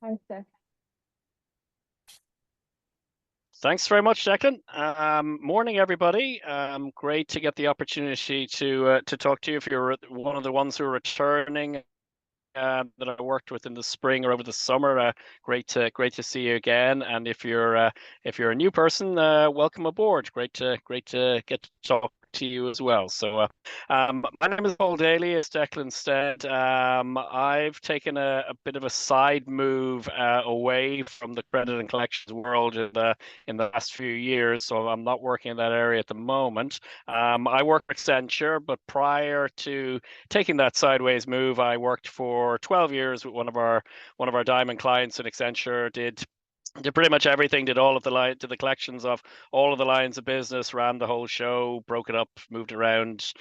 Hi, Steph. Thanks very much, Declan. Morning, everybody. Great to get the opportunity to talk to you. If you're one of the ones who are returning, that I worked with in the spring or over the summer, great to see you again. And if you're a new person, welcome aboard. Great to get to talk to you as well. My name is Paul Daly, as Declan said. I've taken a bit of a side move away from the credit and collections world in the last few years, so I'm not working in that area at the moment. I work for Accenture, but prior to taking that sideways move, I worked for 12 years with one of our diamond clients in Accenture. Did pretty much everything. Did all of did the collections of all of the lines of business. Ran the whole show. Broke it up. Moved around.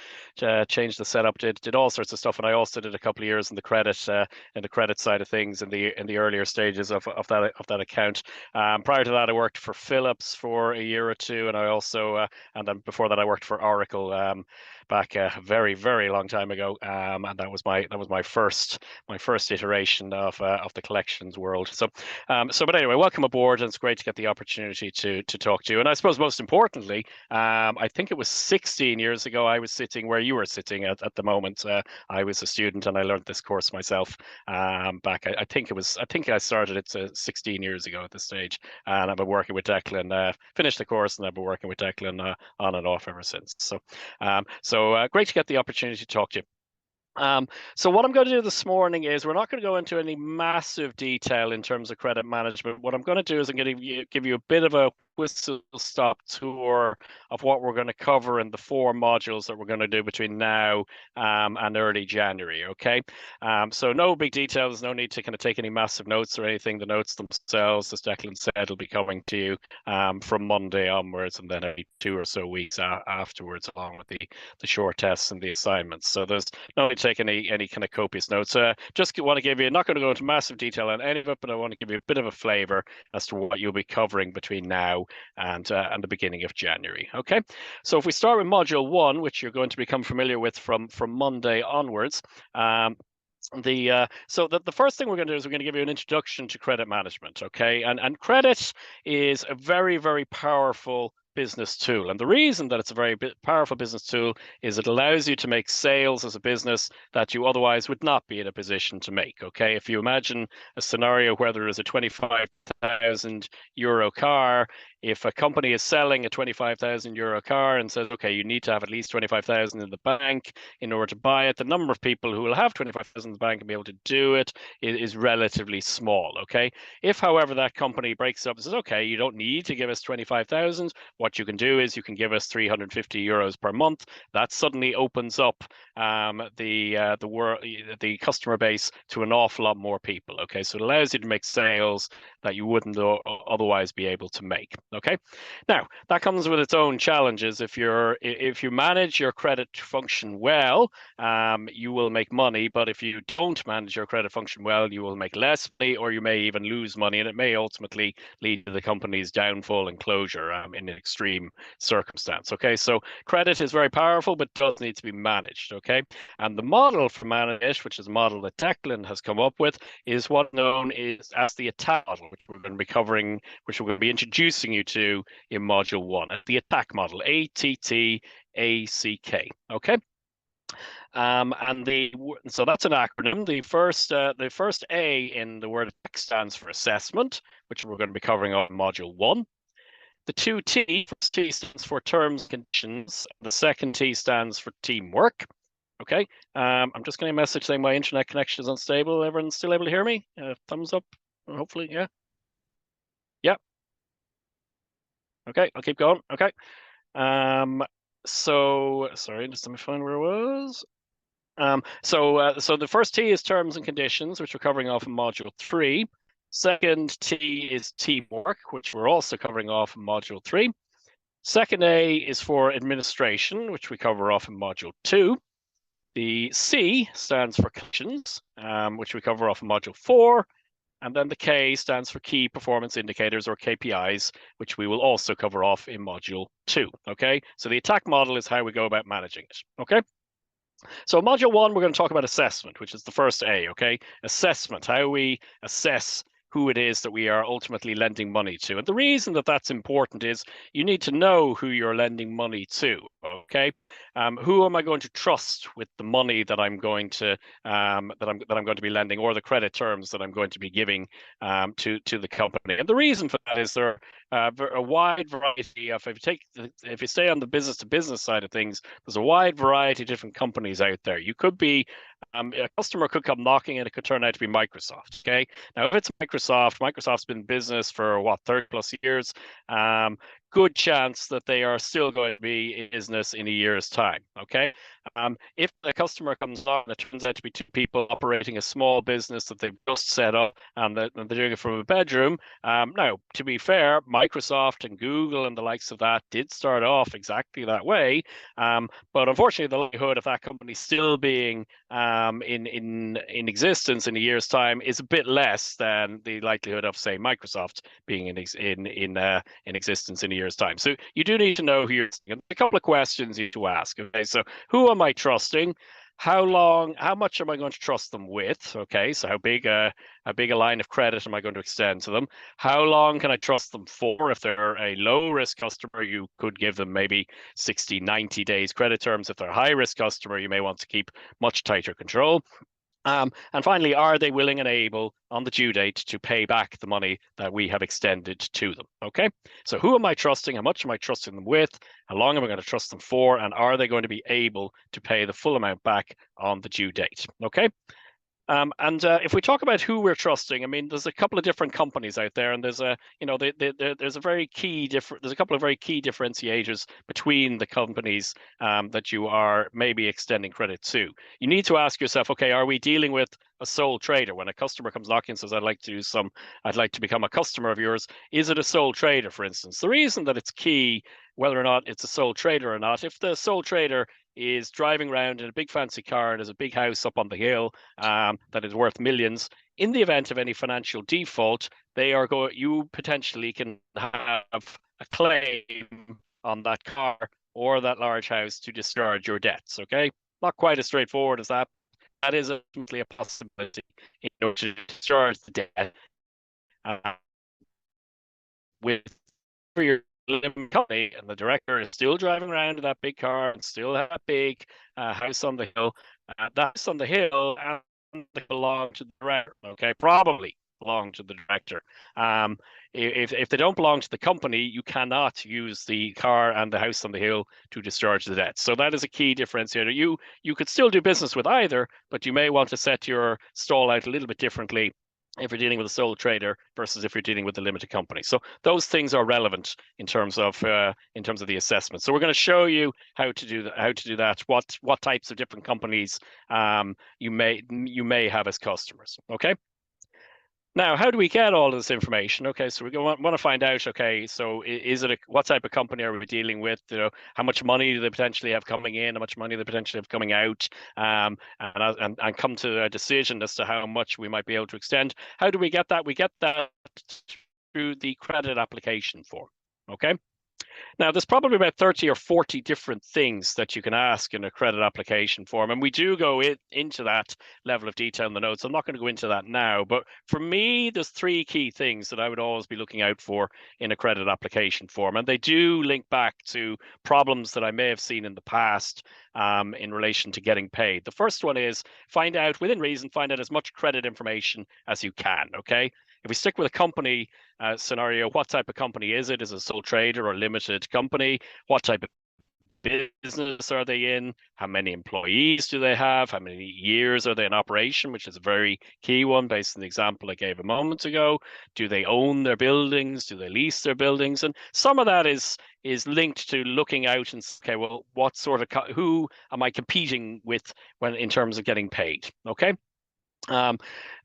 Changed the setup. Did all sorts of stuff. And I also did a couple of years in the credit side of things in the earlier stages of that account. Prior to that, I worked for Philips for a year or two, and I also and then before that, I worked for Oracle. Back a very, very long time ago, and that was my first iteration of the collections world. But anyway, welcome aboard, and it's great to get the opportunity to talk to you. And I suppose most importantly, I think it was 16 years ago I was sitting where you were sitting at the moment. I was a student, and I learned this course myself. Back, I think I started it 16 years ago at this stage, and I've been working with Declan. Finished the course, and I've been working with Declan on and off ever since. So great to get the opportunity to talk to you. So what I'm going to do this morning is we're not going to go into any massive detail in terms of credit management. What I'm going to do is I'm going to give you a bit of a whistle-stop tour of what we're going to cover in the four modules that we're going to do between now and early January. Okay, so no big details, no need to kind of take any massive notes or anything. The notes themselves, as Declan said, will be coming to you from Monday onwards, and then every 2 or so weeks afterwards, along with the short tests and the assignments. So there's no need to take any kind of copious notes. Just want to give you, not going to go into massive detail on any of it, but I want to give you a bit of a flavor as to what you'll be covering between now and the beginning of January. Okay, so if we start with module one, which you're going to become familiar with from Monday onwards. The first thing we're going to do is we're going to give you an introduction to credit management. Okay, and credit is a very, very powerful business tool, and the reason that it's a very powerful business tool is it allows you to make sales as a business that you otherwise would not be in a position to make. Okay, if you imagine a scenario where there is a 25,000 euro car, if a company is selling a 25,000 euro car and says, okay, you need to have at least 25,000 in the bank in order to buy it, the number of people who will have 25,000 in the bank and be able to do it is relatively small. Okay, if however that company breaks up and says, okay, you don't need to give us 25,000, what you can do is you can give us 350 euros per month. That suddenly opens up the customer base to an awful lot more people. Okay, so it allows you to make sales that you wouldn't otherwise be able to make. Okay, now that comes with its own challenges. If you manage your credit function well, you will make money. But if you don't manage your credit function well, you will make less money, or you may even lose money, and it may ultimately lead to the company's downfall and closure in an extreme circumstance. Okay, so credit is very powerful, but does need to be managed. Okay, and the model for managing it, which is a model that Declan has come up with, is what known as the attack model, which we're going to be covering, which we're going to be introducing you to in module one. The attack model, ATTACK. Okay. So that's an acronym. The first A in the word attack stands for assessment, which we're going to be covering on module one. The two T, first T stands for terms and conditions. The second T stands for teamwork. Okay. I'm just getting a message saying my internet connection is unstable. Everyone still able to hear me? Thumbs up. Hopefully, yeah. Yeah. Okay, I'll keep going. Okay. So sorry, just let me find where it was. So the first T is terms and conditions, which we're covering off in module 3. Second T is teamwork, which we're also covering off in module 3. Second A is for administration, which we cover off in module 2. The C stands for collections, which we cover off in module 4. And then the K stands for key performance indicators, or KPIs, which we will also cover off in module 2. Okay, so the attack model is how we go about managing it. Okay, so module 1, we're going to talk about assessment, which is the first A. Okay, assessment, how we assess who it is that we are ultimately lending money to. And the reason that that's important is you need to know who you're lending money to. Okay, who am I going to trust with the money that I'm going to that I'm going to be lending, or the credit terms that I'm going to be giving to the company? And the reason for that is there a wide variety of, if you stay on the business to business side of things, there's a wide variety of different companies out there. You could be a customer could come knocking and it could turn out to be Microsoft. Okay, now if it's Microsoft's been in business for what, 30 plus years. Good chance that they are still going to be in business in a year's time. Okay, if the customer comes on and it turns out to be two people operating a small business that they've just set up and they're doing it from a bedroom. Now, to be fair, Microsoft and Google and the likes of that did start off exactly that way. But unfortunately, the likelihood of that company still being in existence in a year's time is a bit less than the likelihood of, say, Microsoft being in existence in a year's time. So you do need to know who you're. A couple of questions you need to ask. Okay, so who am I trusting? How much am I going to trust them with? Okay, so how big a line of credit am I going to extend to them? How long can I trust them for? If they're a low risk customer, you could give them maybe 60, 90 days credit terms. If they're a high risk customer, you may want to keep much tighter control. And finally, are they willing and able on the due date to pay back the money that we have extended to them? Okay, so who am I trusting? How much am I trusting them with? How long am I going to trust them for? And are they going to be able to pay the full amount back on the due date? Okay. And if we talk about who we're trusting, I mean, there's a couple of different companies out there, and there's there's a couple of very key differentiators between the companies that you are maybe extending credit to. You need to ask yourself, okay, are we dealing with a sole trader? When a customer comes knocking and says, I'd like to become a customer of yours, is it a sole trader, for instance? The reason that it's key, whether or not it's a sole trader or not, if the sole trader is driving around in a big fancy car and has a big house up on the hill that is worth millions, in the event of any financial default, you potentially can have a claim on that car or that large house to discharge your debts. Okay, not quite as straightforward as that. That is ultimately a possibility in order to discharge the debt with for your limited company, and the director is still driving around in that big car and still have a big house on the hill. That house on the hill they belong to the director. Okay, probably belong to the director. If they don't belong to the company, you cannot use the car and the house on the hill to discharge the debt. So that is a key differentiator. You could still do business with either, but you may want to set your stall out a little bit differently if you're dealing with a sole trader versus if you're dealing with a limited company. So those things are relevant in terms of the assessment. So we're going to show you how to do that. What types of different companies you may have as customers. Okay. Now, how do we get all of this information? Okay, so we want to find out. Okay, so what type of company are we dealing with? How much money do they potentially have coming in? How much money they potentially have coming out? And come to a decision as to how much we might be able to extend. How do we get that? We get that through the credit application form. Okay. Now, there's probably about 30 or 40 different things that you can ask in a credit application form, and we do go into that level of detail in the notes. I'm not going to go into that now, but for me, there's three key things that I would always be looking out for in a credit application form, and they do link back to problems that I may have seen in the past in relation to getting paid. The first one is find out, within reason, find out as much credit information as you can, okay? If we stick with a company scenario, what type of company is it? Is it a sole trader or limited company? What type of business are they in? How many employees do they have? How many years are they in operation, which is a very key one based on the example I gave a moment ago. Do they own their buildings? Do they lease their buildings? And some of that is linked to looking out and okay, well, what sort of who am I competing with when in terms of getting paid? Okay. The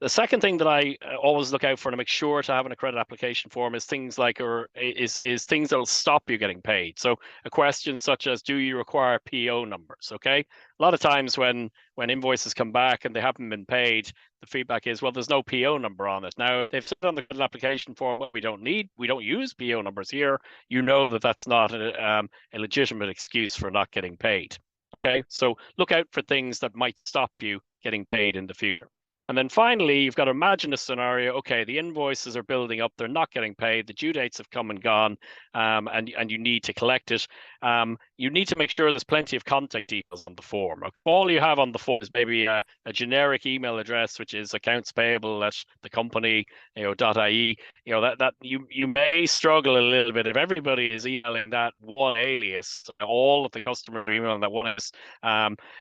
second thing that I always look out for to make sure to have in a credit application form is things like, is things that'll stop you getting paid. So a question such as, do you require PO numbers? Okay. A lot of times when invoices come back and they haven't been paid, the feedback is, well, there's no PO number on it. Now they've said on the credit application form, well, we don't use PO numbers here. You know that that's not a legitimate excuse for not getting paid. Okay. So look out for things that might stop you getting paid in the future. And then finally, you've got to imagine a scenario. Okay, the invoices are building up; they're not getting paid. The due dates have come and gone, and you need to collect it. You need to make sure there's plenty of contact details on the form. All you have on the form is maybe a generic email address, which is accounts payable at the company, .ie. That you may struggle a little bit if everybody is emailing that one alias, all of the customer emailing that one alias.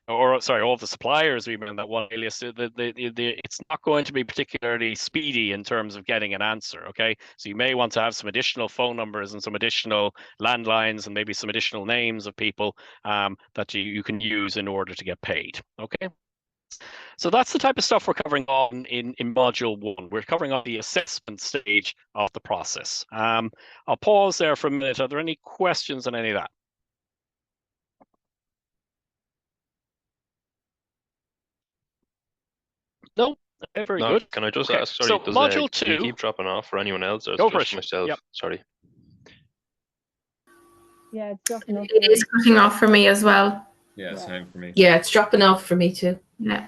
Or sorry, all of the suppliers emailing that one alias. It's not going to be particularly speedy in terms of getting an answer. Okay, so you may want to have some additional phone numbers and some additional landlines and maybe some additional names of people that you can use in order to get paid. Okay. So that's the type of stuff we're covering on in module 1. We're covering on the assessment stage of the process. I'll pause there for a minute. Are there any questions on any of that? No? Okay, very good. Can I just Okay, ask, sorry, so module do you 2, keep dropping off for anyone else, or is go it for just it. myself? Yep. Sorry. Yeah, it's dropping off. It is cutting off for me as well. Yeah, same for me. Yeah, it's dropping off for me too. Yeah.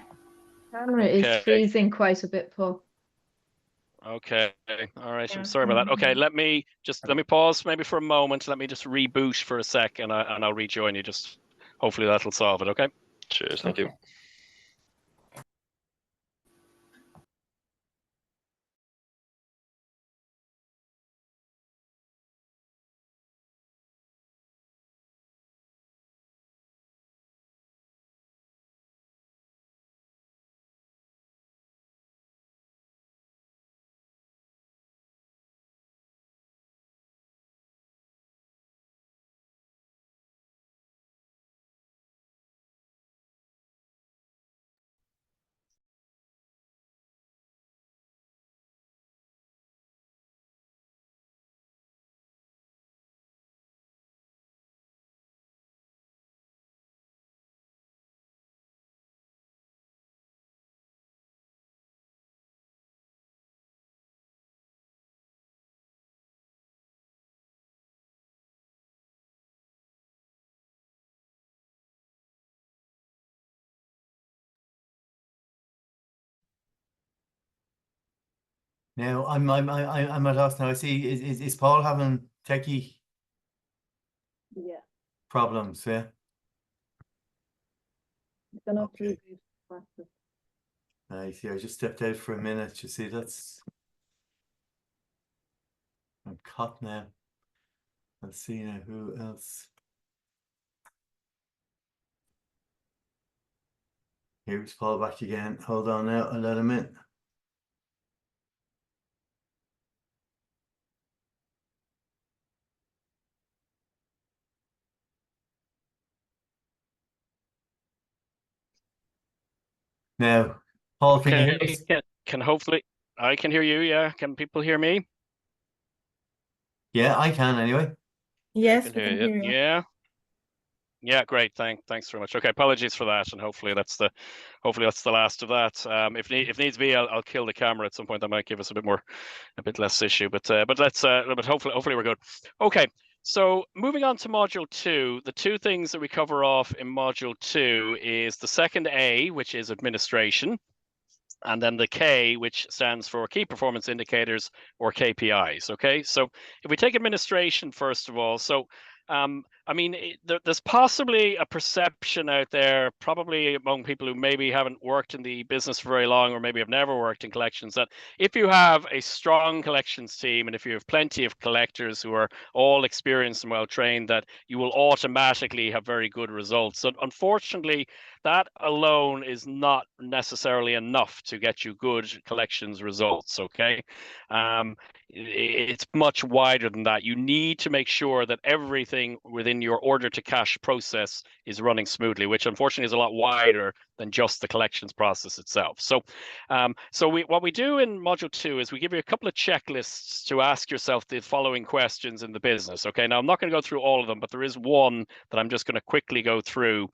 Camera Okay. is freezing quite a bit, Paul. Okay. All right. Yeah. I'm sorry about that. Okay, let me pause maybe for a moment. Let me just reboot for a sec, and I'll rejoin you. Just hopefully that'll solve it. Okay. Cheers. Thank you. Now I'm at loss now. I see. Is Paul having techie Yeah. problems? Yeah. It's gonna Okay. reboot. I see. I just stepped out for a minute. You see, I'm caught now. Let's see now who else. Here's Paul back again. Hold on now. I'll let him in. Now, Paul, can you hear us? Can hopefully I can hear you. Yeah. Can people hear me? Yeah, I can anyway. Yes, I we can can hear hear you. Yeah. Yeah, great. Thanks very much. Okay, apologies for that, and hopefully that's the last of that. If needs be, I'll kill the camera at some point. That might give us a bit less issue. But hopefully we're good. Okay. So moving on to module 2, the two things that we cover off in module 2 is the second A, which is administration, and then the K, which stands for key performance indicators or KPIs. Okay, so if we take administration first of all, so I mean, there's possibly a perception out there, probably among people who maybe haven't worked in the business for very long or maybe have never worked in collections, that if you have a strong collections team and if you have plenty of collectors who are all experienced and well trained, that you will automatically have very good results. So unfortunately, that alone is not necessarily enough to get you good collections results. Okay. It's much wider than that. You need to make sure that everything within your order to cash process is running smoothly, which unfortunately is a lot wider than just the collections process itself. So, what we do in module 2 is we give you a couple of checklists to ask yourself the following questions in the business. Okay, now I'm not going to go through all of them, but there is one that I'm just going to quickly go through,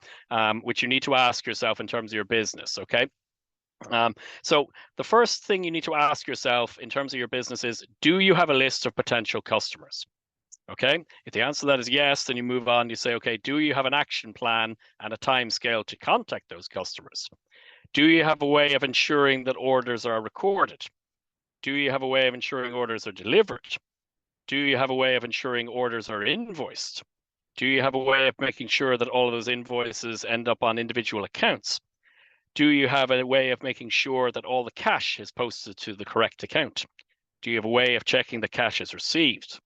which you need to ask yourself in terms of your business. Okay. So the first thing you need to ask yourself in terms of your business is, do you have a list of potential customers? Okay, if the answer to that is yes, then you move on. You say, okay, do you have an action plan and a time scale to contact those customers? Do you have a way of ensuring that orders are recorded? Do you have a way of ensuring orders are delivered? Do you have a way of ensuring orders are invoiced? Do you have a way of making sure that all of those invoices end up on individual accounts? Do you have a way of making sure that all the cash is posted to the correct account? Do you have a way of checking the cash is received?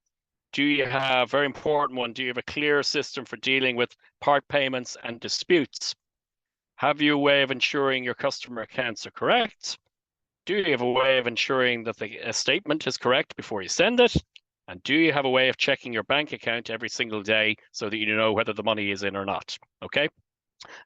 Do you have, very important one, do you have a clear system for dealing with part payments and disputes? Have you a way of ensuring your customer accounts are correct? Do you have a way of ensuring that the statement is correct before you send it? And do you have a way of checking your bank account every single day so that you know whether the money is in or not? Okay.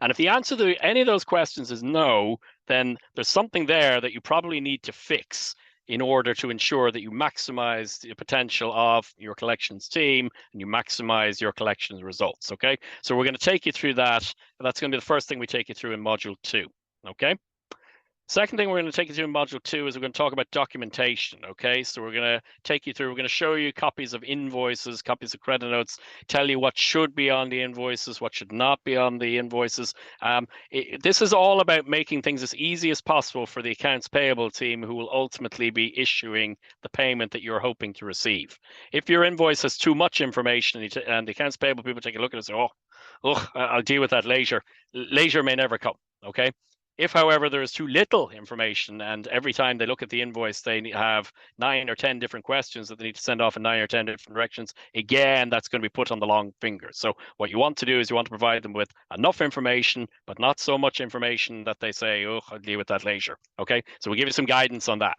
And if the answer to any of those questions is no, then there's something there that you probably need to fix in order to ensure that you maximize the potential of your collections team and you maximize your collections results. Okay. So we're going to take you through that. That's going to be the first thing we take you through in module 2. Okay. Second thing we're going to take you through in module 2 is we're going to talk about documentation. Okay, so we're going to take you through, we're going to show you copies of invoices, copies of credit notes, tell you what should be on the invoices, what should not be on the invoices. This is all about making things as easy as possible for the accounts payable team who will ultimately be issuing the payment that you're hoping to receive. If your invoice has too much information and the accounts payable people take a look at it and say, oh, I'll deal with that later. Later may never come. Okay. If, however, there is too little information and every time they look at the invoice, they have 9 or 10 different questions that they need to send off in 9 or 10 different directions, again, that's going to be put on the long finger. So what you want to do is you want to provide them with enough information, but not so much information that they say, oh, I'll deal with that later. Okay, so we'll give you some guidance on that.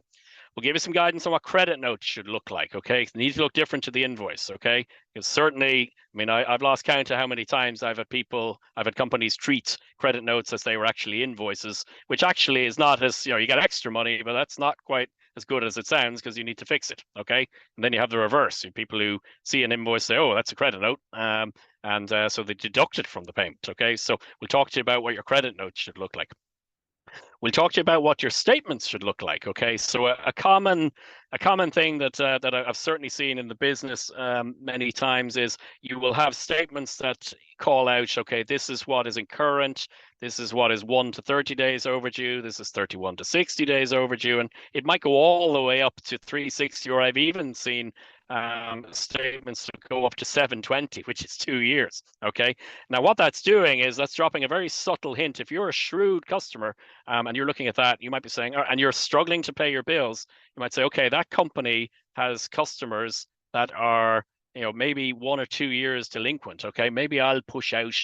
We'll give you some guidance on what credit notes should look like, okay? It needs to look different to the invoice, okay? Because certainly, I mean, I've lost count of how many times I've had companies treat credit notes as they were actually invoices, which actually is not as, you get extra money, but that's not quite as good as it sounds because you need to fix it, okay? And then you have the reverse. People who see an invoice say, oh, that's a credit note, so they deduct it from the payment, okay? So we'll talk to you about what your credit notes should look like. We'll talk to you about what your statements should look like. Okay, so a common thing that I've certainly seen in the business many times is you will have statements that call out, okay, this is what is in current, this is what is 1 to 30 days overdue, this is 31 to 60 days overdue, and it might go all the way up to 360, or I've even seen statements that go up to 720, which is 2 years. Okay, now what that's doing is that's dropping a very subtle hint. If you're a shrewd customer and you're looking at that, you might be saying, and you're struggling to pay your bills, you might say, okay, that company has customers that are, maybe 1 or 2 years delinquent. Okay, maybe I'll push out.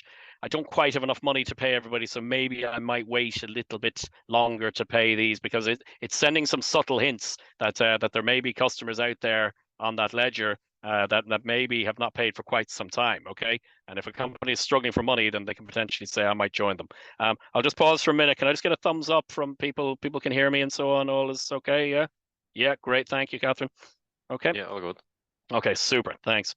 I don't quite have enough money to pay everybody, so maybe I might wait a little bit longer to pay these, because it's sending some subtle hints that there may be customers out there on that ledger that maybe have not paid for quite some time. Okay, and if a company is struggling for money, then they can potentially say, I might join them. I'll just pause for a minute. Can I just get a thumbs up from people can hear me and so on? All is okay? Yeah, great. Thank you, Catherine. Okay, Yeah, all good. okay, super, thanks.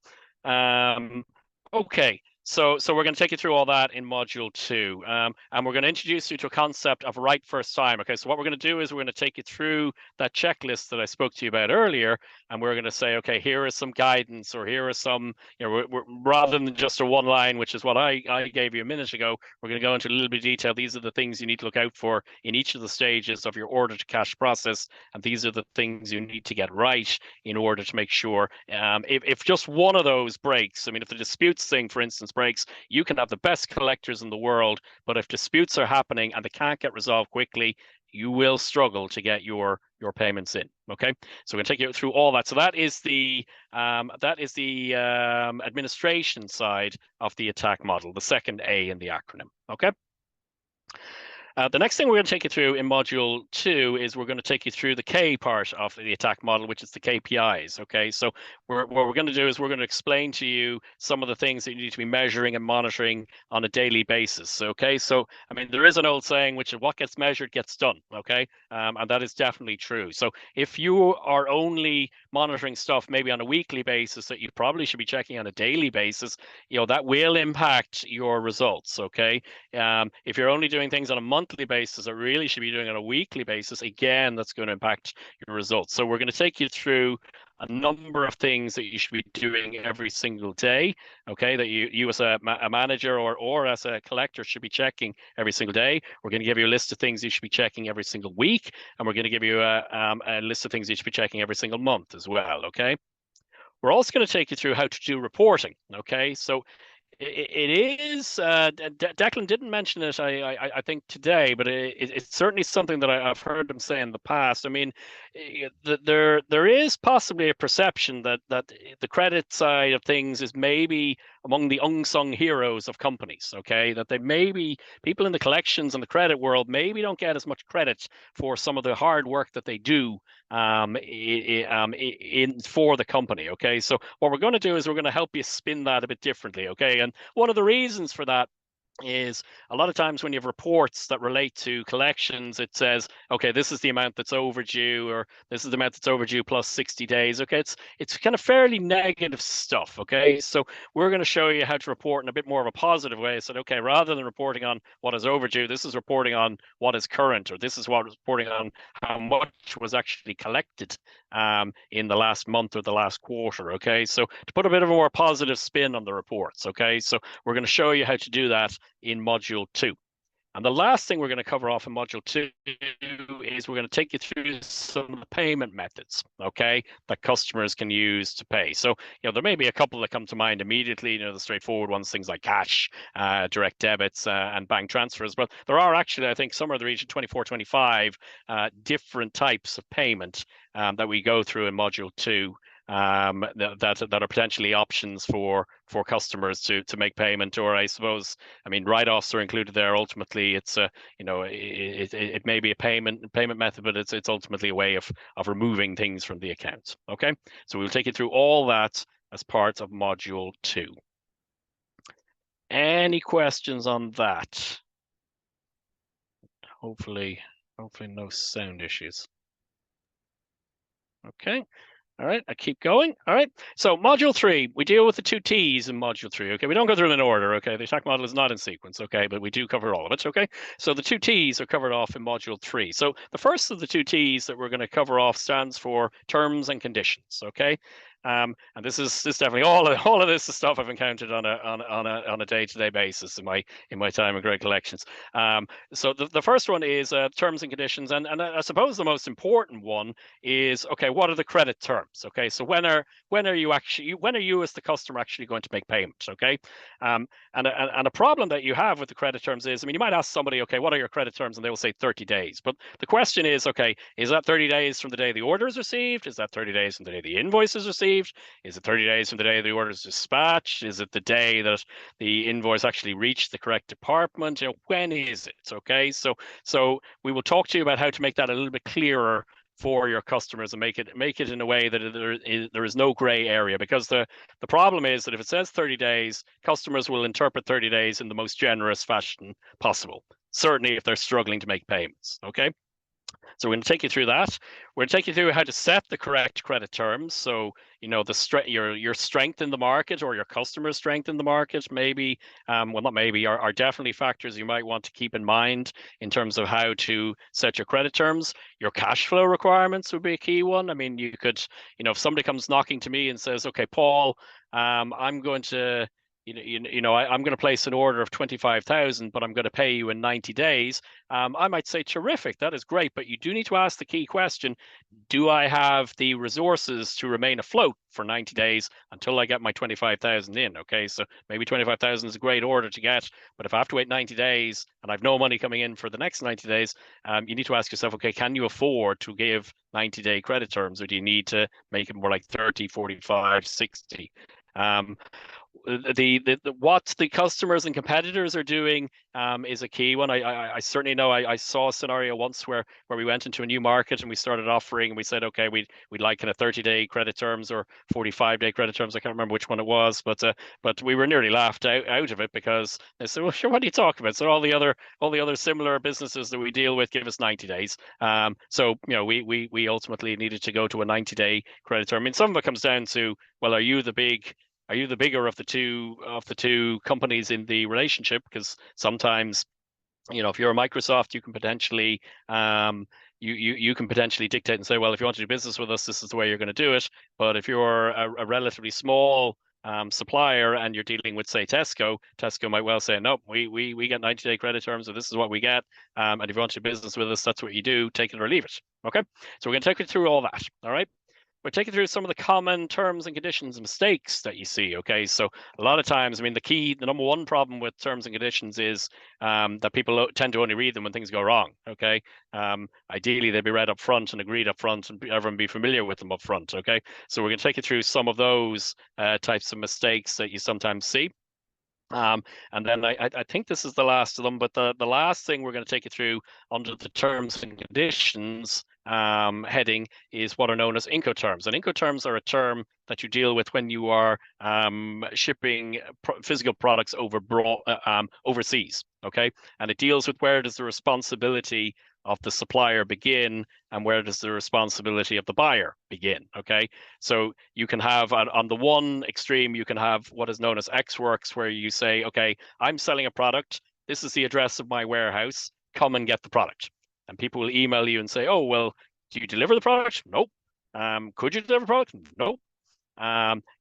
Okay, so we're going to take you through all that in module 2, and we're going to introduce you to a concept of right first time. Okay, so what we're going to do is we're going to take you through that checklist that I spoke to you about earlier, and we're going to say, okay, here is some guidance, or here is some, we're, rather than just a one line, which is what I gave you a minute ago, we're going to go into a little bit of detail. These are the things you need to look out for in each of the stages of your order to cash process, and these are the things you need to get right in order to make sure, if just one of those breaks, I mean, if the disputes thing, for instance, breaks, you can have the best collectors in the world, but if disputes are happening and they can't get resolved quickly, you will struggle to get your payments in. Okay, so we're going to take you through all that. So that is the administration side of the attack model, the second A in the acronym. Okay. The next thing we're going to take you through in module 2 is we're going to take you through the K part of the attack model, which is the KPIs. Okay, so what we're going to do is we're going to explain to you some of the things that you need to be measuring and monitoring on a daily basis. Okay, so I mean, there is an old saying, which is what gets measured gets done. Okay, and that is definitely true. So if you are only monitoring stuff maybe on a weekly basis that you probably should be checking on a daily basis, that will impact your results. Okay, if you're only doing things on a monthly basis, or really should be doing on a weekly basis, again, that's going to impact your results. So we're going to take you through a number of things that you should be doing every single day, okay, that you as a manager or as a collector should be checking every single day. We're going to give you a list of things you should be checking every single week, and we're going to give you a list of things you should be checking every single month as well, okay? We're also going to take you through how to do reporting, okay? So it is, Declan didn't mention it, I think today, but it's certainly something that I've heard him say in the past. I mean, there is possibly a perception that the credit side of things is maybe among the unsung heroes of companies, okay? That they maybe, people in the collections and the credit world maybe don't get as much credit for some of the hard work that they do for the company, okay? So what we're going to do is we're going to help you spin that a bit differently, okay? And one of the reasons for that is a lot of times when you have reports that relate to collections, it says, okay, this is the amount that's overdue, or this is the amount that's overdue plus 60 days. Okay, it's kind of fairly negative stuff. Okay, so we're going to show you how to report in a bit more of a positive way. So, okay, rather than reporting on what is overdue, this is reporting on what is current, or this is what is reporting on how much was actually collected in the last month or the last quarter. Okay, so to put a bit of a more positive spin on the reports. Okay, so we're going to show you how to do that in module 2. And the last thing we're going to cover off in module 2 is we're going to take you through some of the payment methods, okay, that customers can use to pay. So, there may be a couple that come to mind immediately, the straightforward ones, things like cash, direct debits, and bank transfers. But there are actually, I think, somewhere in the region 24, 25 different types of payment that we go through in module 2. That are potentially options for customers to make payment, or I suppose, I mean, write-offs are included there. Ultimately, it's it may be a payment method, but it's ultimately a way of removing things from the account. Okay, so we'll take you through all that as part of module 2. Any questions on that? Hopefully no sound issues. Okay. All right, I keep going. All right, so module 3, we deal with the 2 T's in module 3. Okay, we don't go through them in order. Okay, the attack model is not in sequence. Okay, but we do cover all of it. Okay, so the 2 T's are covered off in module 3. So the first of the 2 T's that we're going to cover off stands for terms and conditions. Okay, and this definitely all of this is stuff I've encountered on a day-to-day basis in my time in Great Collections. So the first one is terms and conditions, and I suppose the most important one is, okay, what are the credit terms? Okay, so when are you as the customer actually going to make payments? Okay, and a problem that you have with the credit terms is, I mean, you might ask somebody, okay, what are your credit terms, and they will say 30 days. But the question is, okay, is that 30 days from the day the order is received? Is that 30 days from the day the invoice is received? Is it 30 days from the day the order is dispatched? Is it the day that the invoice actually reached the correct department? When is it? Okay, so we will talk to you about how to make that a little bit clearer for your customers and make it in a way that there is no gray area, because the problem is that if it says 30 days, customers will interpret 30 days in the most generous fashion possible, certainly if they're struggling to make payments. Okay, so we're going to take you through that. We're going to take you through how to set the correct credit terms. So, your strength in the market, or your customer's strength in the market, maybe, well, not maybe, are definitely factors you might want to keep in mind in terms of how to set your credit terms. Your cash flow requirements would be a key one. I mean, you could, if somebody comes knocking to me and says, okay, Paul, I'm going to I'm going to place an order of 25,000, but I'm going to pay you in 90 days. I might say, terrific, that is great, but you do need to ask the key question: do I have the resources to remain afloat for 90 days until I get my 25,000 in? Okay, so maybe 25,000 is a great order to get, but if I have to wait 90 days and I've no money coming in for the next 90 days, you need to ask yourself, okay, can you afford to give 90-day credit terms, or do you need to make it more like 30, 45, 60? What the customers and competitors are doing is a key one. I certainly know I saw a scenario once where we went into a new market and we started offering, and we said, okay, we'd like kind of 30-day credit terms or 45-day credit terms. I can't remember which one it was, but we were nearly laughed out of it, because they said, well, sure, what are you talking about? So all the other similar businesses that we deal with give us 90 days. So we ultimately needed to go to a 90-day credit term. I mean, some of it comes down to, well, are you the bigger of the two companies in the relationship? Because sometimes, if you're a Microsoft, you can potentially you can potentially dictate and say, well, if you want to do business with us, this is the way you're going to do it. But if you're a relatively small supplier and you're dealing with, say, Tesco might well say, no, we get 90-day credit terms, or this is what we get. And if you want to do business with us, that's what you do. Take it or leave it. Okay, so we're going to take you through all that. All right. We're taking through some of the common terms and conditions mistakes that you see. Okay, so a lot of times, I mean, the number one problem with terms and conditions is that people tend to only read them when things go wrong. Okay, ideally they'd be read up front and agreed up front, and everyone be familiar with them up front. Okay, so we're going to take you through some of those types of mistakes that you sometimes see. And then I think this is the last of them, but the last thing we're going to take you through under the terms and conditions heading is what are known as Incoterms. And Incoterms are a term that you deal with when you are shipping physical products overseas, okay? And it deals with where does the responsibility of the supplier begin and where does the responsibility of the buyer begin, okay? So you can have, on the one extreme, you can have what is known as Ex Works, where you say, okay, I'm selling a product, this is the address of my warehouse, come and get the product. And people will email you and say, oh, well, do you deliver the product? Nope. Could you deliver the product? Nope.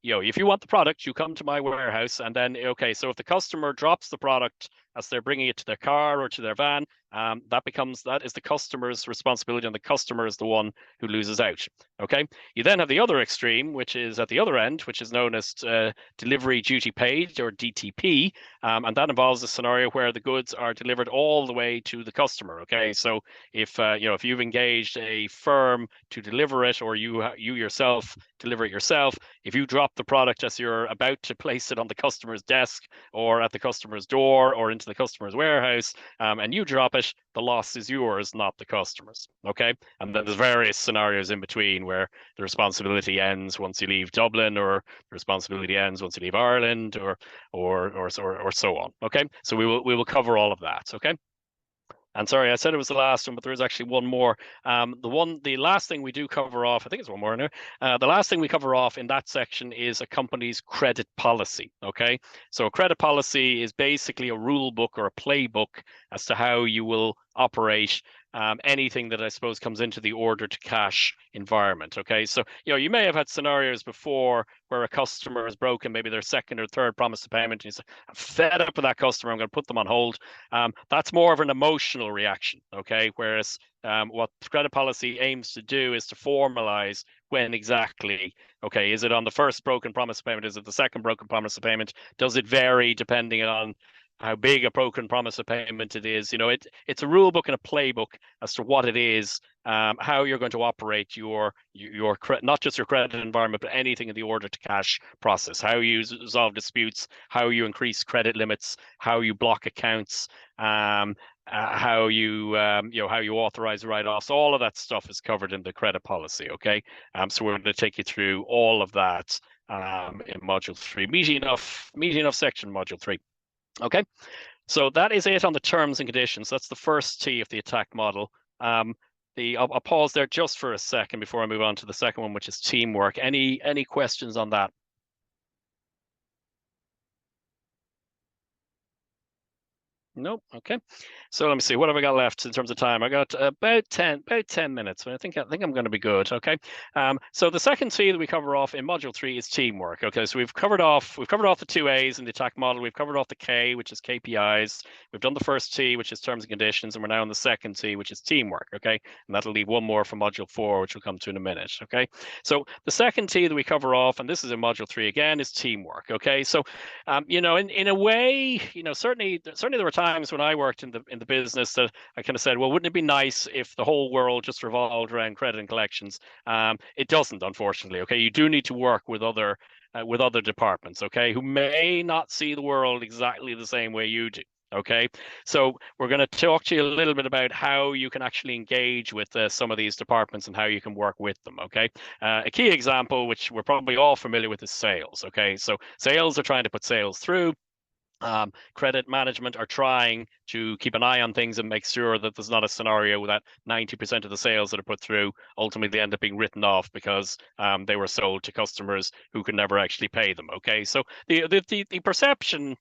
If you want the product, you come to my warehouse, and then, okay, so if the customer drops the product as they're bringing it to their car or to their van, that is the customer's responsibility, and the customer is the one who loses out. Okay. You then have the other extreme, which is at the other end, which is known as delivery duty paid, or DTP, and that involves a scenario where the goods are delivered all the way to the customer. Okay, so if you've engaged a firm to deliver it, or you yourself deliver it yourself, if you drop the product as you're about to place it on the customer's desk or at the customer's door or into the customer's warehouse, and you drop it, the loss is yours, not the customer's. Okay, and then there's various scenarios in between where the responsibility ends once you leave Dublin, or the responsibility ends once you leave Ireland, or so on. Okay, so we will cover all of that. Okay. And sorry, I said it was the last one, but there is actually one more. The last thing we do cover off, I think it's one more in there. The last thing we cover off in that section is a company's credit policy. Okay, so a credit policy is basically a rule book or a playbook as to how you will operate anything that I suppose comes into the order to cash environment. Okay, so you may have had scenarios before where a customer has broken maybe their second or third promise to payment, and you say, I'm fed up with that customer, I'm going to put them on hold. That's more of an emotional reaction. Okay, whereas what credit policy aims to do is to formalize when exactly. Okay, is it on the first broken promise of payment? Is it the second broken promise of payment? Does it vary depending on how big a broken promise of payment it is? It's a rule book and a playbook as to what it is, how you're going to operate your not just your credit environment, but anything in the order to cash process, how you resolve disputes, how you increase credit limits, how you block accounts, how you authorize write-offs. All of that stuff is covered in the credit policy. Okay, so we're going to take you through all of that in module 3, meaty enough section, module 3. Okay, so that is it on the terms and conditions. That's the first T of the attack model. I'll pause there just for a second before I move on to the second one, which is teamwork. Any questions on that? Nope. Okay. So let me see. What have I got left in terms of time? I got about 10 minutes. I think I'm going to be good. Okay. So the second T that we cover off in module 3 is teamwork. Okay. So we've covered off the 2 A's in the attack model. We've covered off the K, which is KPIs. We've done the first T, which is terms and conditions, and we're now on the second T, which is teamwork. Okay. And that'll leave one more for module 4, which we'll come to in a minute. Okay. So the second T that we cover off, and this is in module 3 again, is teamwork. Okay. So in a way, certainly there were times when I worked in the business that I kind of said, well, wouldn't it be nice if the whole world just revolved around credit and collections? It doesn't, unfortunately. Okay, you do need to work with other departments, okay, who may not see the world exactly the same way you do. Okay, so we're going to talk to you a little bit about how you can actually engage with some of these departments and how you can work with them. Okay, a key example, which we're probably all familiar with, is sales. Okay, so sales are trying to put sales through. Credit management are trying to keep an eye on things and make sure that there's not a scenario that 90% of the sales that are put through ultimately end up being written off because they were sold to customers who could never actually pay them. Okay, so the perception,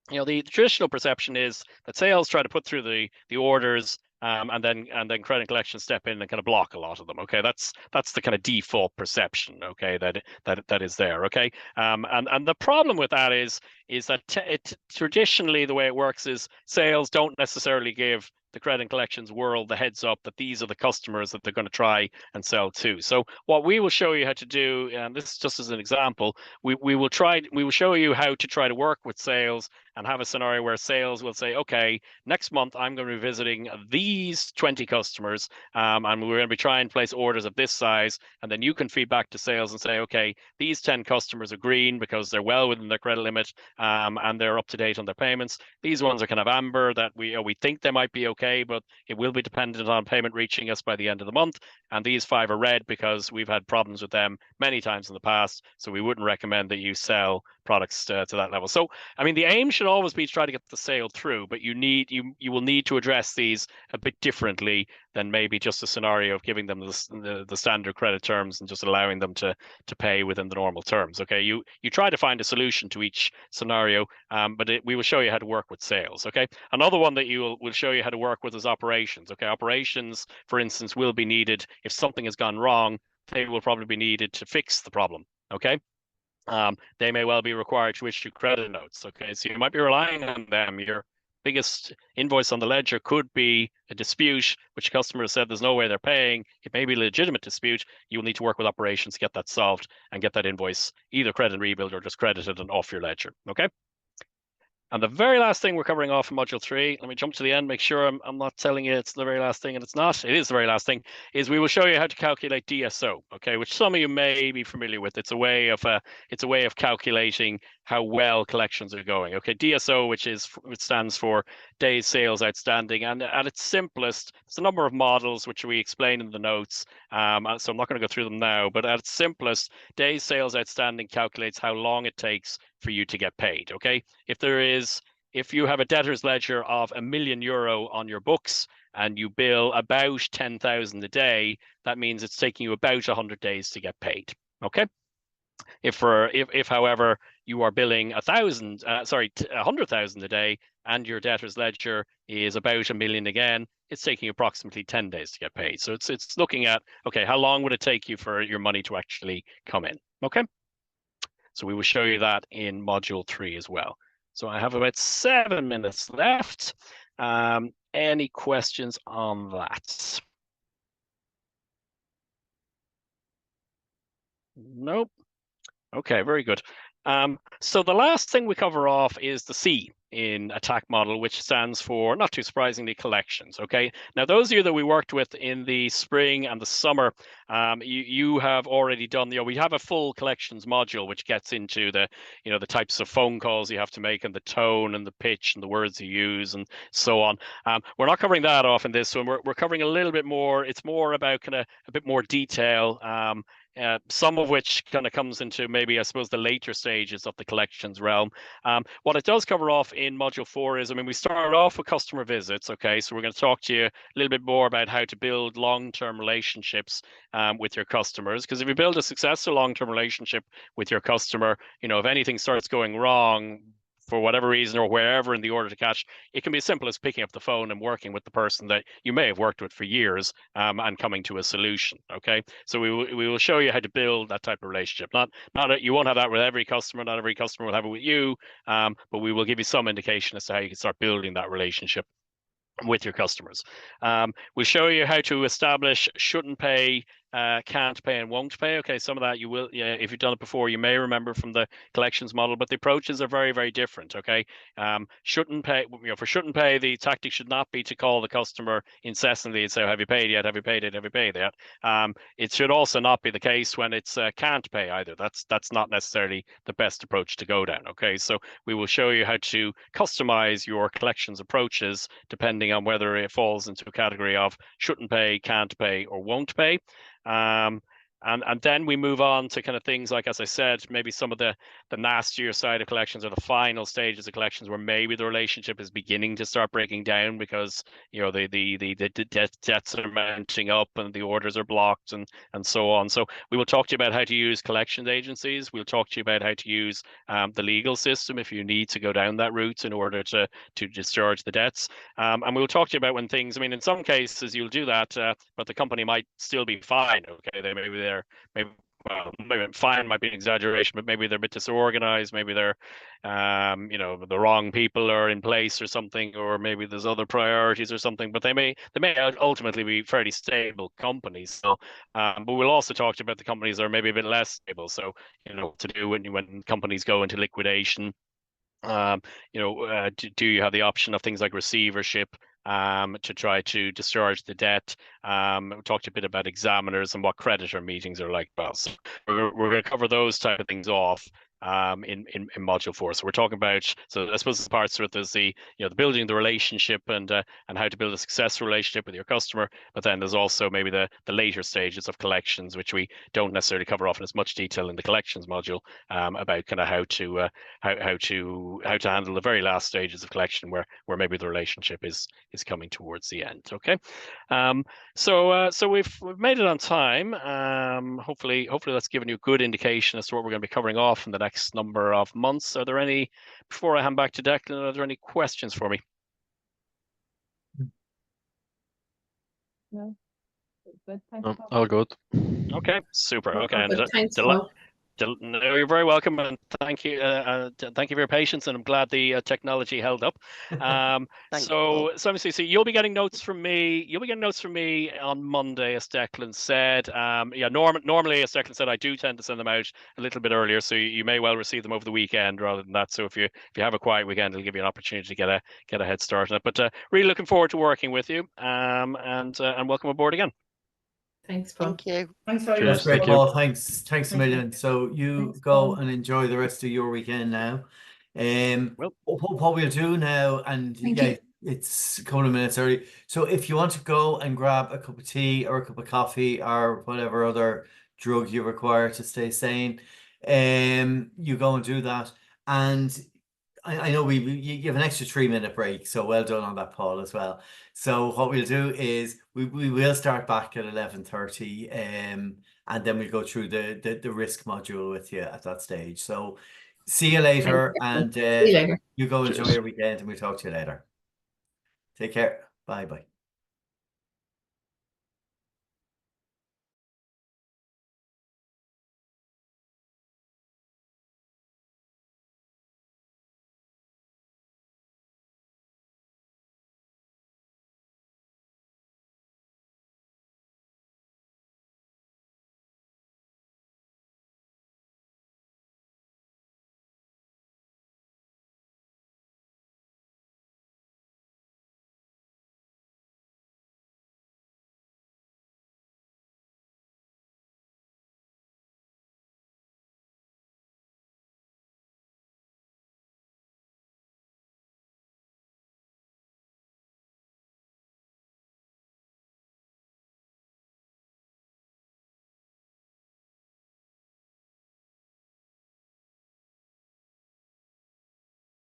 the traditional perception is that sales try to put through the orders and then credit collection step in and kind of block a lot of them. Okay, that's the kind of default perception. Okay, that is there. Okay, and the problem with that is that traditionally the way it works is sales don't necessarily give the credit and collections world the heads up that these are the customers that they're going to try and sell to. So what we will show you how to do, and this is just as an example, we will show you how to try to work with sales and have a scenario where sales will say, okay, next month I'm going to be visiting these 20 customers, and we're going to be trying to place orders of this size, and then you can feed back to sales and say, okay, these 10 customers are green because they're well within their credit limit, and they're up to date on their payments. These ones are kind of amber that we think they might be okay, but it will be dependent on payment reaching us by the end of the month. And these 5 are red because we've had problems with them many times in the past, so we wouldn't recommend that you sell products to that level. So, I mean, the aim should always be to try to get the sale through, but you will need to address these a bit differently than maybe just a scenario of giving them the standard credit terms and just allowing them to pay within the normal terms. Okay, you try to find a solution to each scenario, but we will show you how to work with sales. Okay, another one that we'll show you how to work with is operations. Okay, operations, for instance, will be needed if something has gone wrong. They will probably be needed to fix the problem. Okay. They may well be required to issue credit notes. Okay, so you might be relying on them. Your biggest invoice on the ledger could be a dispute, which customers said there's no way they're paying. It may be a legitimate dispute. You will need to work with operations to get that solved and get that invoice either credit and rebuild or just credited and off your ledger. Okay. And the very last thing we're covering off in module 3, let me jump to the end, make sure I'm not telling you it's the very last thing, and it's not. It is the very last thing, is we will show you how to calculate DSO, okay, which some of you may be familiar with. It's a way of calculating how well collections are going. Okay, DSO, which stands for days sales outstanding, and at its simplest, there's a number of models which we explain in the notes. So I'm not going to go through them now, but at its simplest, days sales outstanding calculates how long it takes for you to get paid. Okay, if you have a debtor's ledger of €1 million on your books and you bill about 10,000 a day, that means it's taking you about 100 days to get paid. Okay. If however you are billing 100,000 a day and your debtor's ledger is about $1 million again, it's taking approximately 10 days to get paid. So it's looking at, okay, how long would it take you for your money to actually come in? Okay. So we will show you that in module 3 as well. So I have about 7 minutes left. Any questions on that? Nope. Okay, very good. So the last thing we cover off is the C in attack model, which stands for, not too surprisingly, collections. Okay, now those of you that we worked with in the spring and the summer, you have already done, we have a full collections module which gets into the types of phone calls you have to make and the tone and the pitch and the words you use and so on. We're not covering that off in this one. We're covering a little bit more. It's more about kind of a bit more detail. Some of which kind of comes into maybe, I suppose, the later stages of the collections realm. What it does cover off in module 4 is, we started off with customer visits. Okay, so we're going to talk to you a little bit more about how to build long-term relationships with your customers. Because if you build a successful long-term relationship with your customer, if anything starts going wrong for whatever reason or wherever in the order to cash, it can be as simple as picking up the phone and working with the person that you may have worked with for years and coming to a solution. Okay, so we will show you how to build that type of relationship. You won't have that with every customer. Not every customer will have it with you, but we will give you some indication as to how you can start building that relationship with your customers. We'll show you how to establish shouldn't pay, can't pay, and won't pay. Okay, some of that you will, if you've done it before, you may remember from the collections model, but the approaches are very, very different. Okay, shouldn't pay, for shouldn't pay, the tactic should not be to call the customer incessantly and say, have you paid yet? Have you paid it? Have you paid yet? It should also not be the case when it's can't pay either. That's not necessarily the best approach to go down. Okay, so we will show you how to customize your collections approaches depending on whether it falls into a category of shouldn't pay, can't pay, or won't pay. And then we move on to kind of things like, as I said, maybe some of the nastier side of collections or the final stages of collections where maybe the relationship is beginning to start breaking down because the debts are mounting up and the orders are blocked and so on. So we will talk to you about how to use collections agencies. We'll talk to you about how to use the legal system if you need to go down that route in order to discharge the debts. And we'll talk to you about when things, I mean, in some cases you'll do that, but the company might still be fine. Okay, maybe fine might be an exaggeration, but maybe they're a bit disorganized. Maybe they're, the wrong people are in place or something, or maybe there's other priorities or something. But they may ultimately be fairly stable companies. So, but we'll also talk to you about the companies that are maybe a bit less stable. So, to do when companies go into liquidation. Do you have the option of things like receivership to try to discharge the debt? We talked a bit about examiners and what creditor meetings are like. Well, so we're going to cover those type of things off in module 4. So we're talking about, so I suppose the parts with is the the building the relationship and how to build a successful relationship with your customer. But then there's also maybe the later stages of collections, which we don't necessarily cover off in as much detail in the collections module, about kind of how to handle the very last stages of collection where maybe the relationship is coming towards the end. Okay, so we've made it on time. Hopefully that's given you a good indication as to what we're going to be covering off in the next number of months. Are there any, before I hand back to Declan, are there any questions for me? No. Good. Thanks, No, Paul. all good. Okay, super. Okay, But and thanks, Paul. no, you're very welcome, and thank you for your patience, and I'm glad the technology held up. So obviously, so you'll be getting notes from me. You'll be getting notes from me on Monday, as Declan said. Normally, as Declan said, I do tend to send them out a little bit earlier, so you may well receive them over the weekend rather than that. So if you have a quiet weekend, it'll give you an opportunity to get a head start on it. But really looking forward to working with you, and welcome aboard again. Thanks, Paul. Thank you. Thanks very Cheers, That's great, thank you. Paul. Thanks a million. So you Thanks, go Paul. and enjoy the rest of your weekend now. Well- What we'll do now, and Thank yeah, you. it's a couple of minutes early. So if you want to go and grab a cup of tea or a cup of coffee or whatever other drug you require to stay sane, you go and do that. And I know you have an extra 3-minute break, so well done on that, Paul, as well. So what we'll do is we will start back at 11:30, and then we'll go through the risk module with you at that stage. So see you later, and See you later. you go enjoy Cheers. your weekend, and we'll talk to you later. Take care. Bye bye.